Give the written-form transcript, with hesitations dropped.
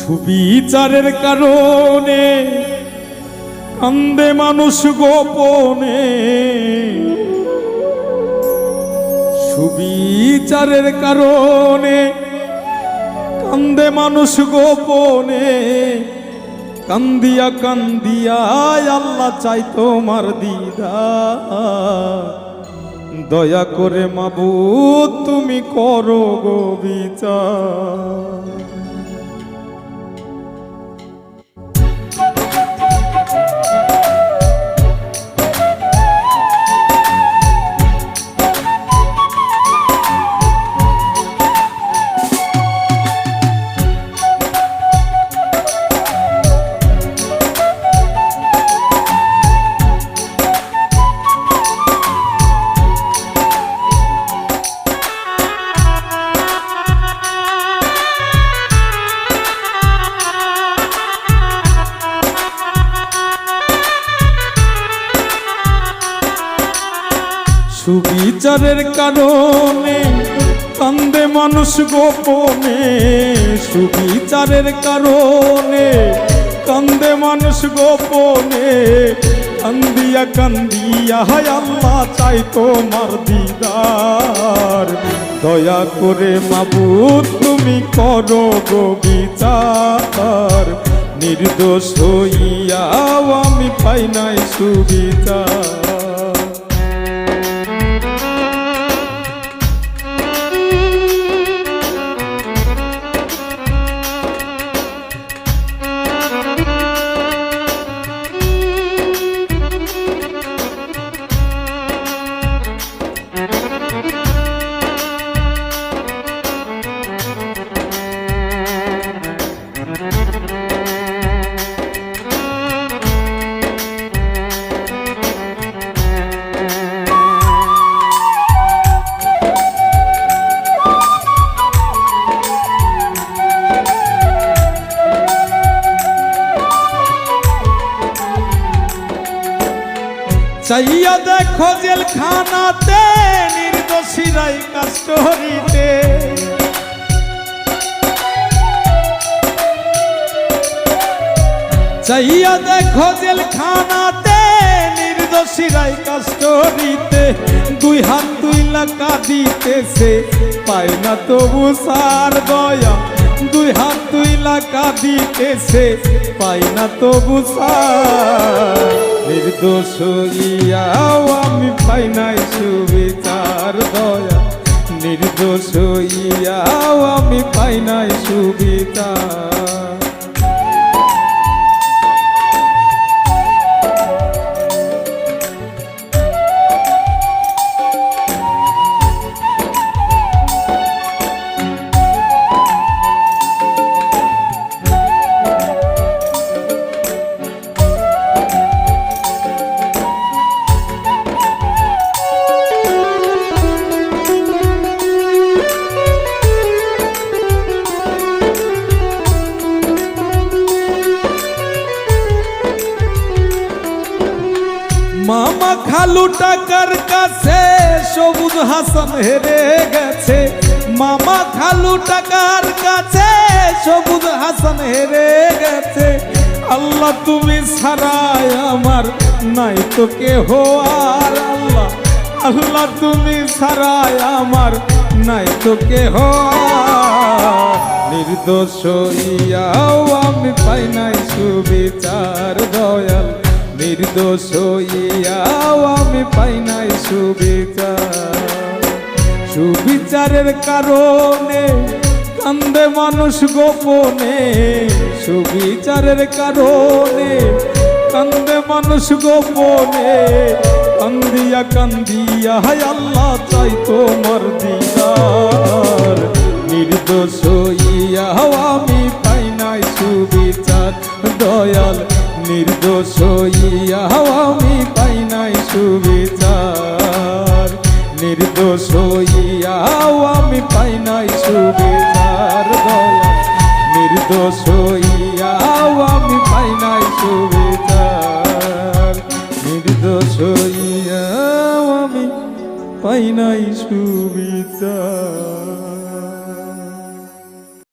সুবিচারের কারণে কান্দে মানুষ গোপনে, সুবিচারের কারণে কান্দে মানুষ গোপনে। কান্দিয়া কান্দিয়া আল্লাহ চাই তোমার দিদার, দয়া করে মাবুদ তুমি করো গো বিচার। সুবিচারের কারণে কান্দে মানুষ গোপনে, সুবিচারের কারণে কান্দে মানুষ গোপনে। কান্দিয়া কান্দিয়া হায় আল্লাহ চাই তোমার দিদার, দয়া করে মাবুদ তুমি করো গো বিচার। নির্দোষ হইয়াও আমি পাই নাই সুবিচার। চাইয়া দেখো জেলখানাতে নির্দোষীরাই কাস্টডিতে, চাইয়া দেখো জেলখানাতে নির্দোষীরাই কাস্টডিতে। দুই হাত দুই লাকা দিতেছে পায় না তবু সার দয়া, দুই হাত দুই লাকা দিতেছে পাই না তবু সার। নির্দোষ হইয়াও আমি পাই নাই সুবিচার দয়া, নির্দোষ হইয়াও আমি পাই নাই সুবিচার। মামা খালু টাকার কাছে সবুজ হাসান হেরে গেছে, মামা খালু টাকার কাছে সবুজ হাসান হেরে গেছে। আল্লাহ তুমি ছাড়াই আমার নাই তো কেহ আর, আল্লাহ আল্লাহ তুমি ছাড়াই আমার নাই তো কেহ আর। নির্দোষ হইয়াও আমি পাই নাই সুবিচার দয়াল, নির্দোষ হইয়াও আমি পাই নাই সুবিচার। সুবিচারের কারণে কান্দে মানুষ গোপনে, সুবিচারের কারণে কান্দে মানুষ গোপনে। কান্দিয়া কান্দিয়া হায় আল্লাহ চাই তোমার দিদার, নির্দোষ হইয়াও আমি পাই নাই সুবিচার দয়াল। নির্দোষ হইয়াও আমি পাই নাই সুবিচার, নির্দোষ হইয়াও আমি পাই নাই সুবিচার দয়াল। নির্দোষ হইয়াও আমি পাই নাই সুবিচার, নির্দোষ হইয়াও আমি পাই নাই সুবিচার।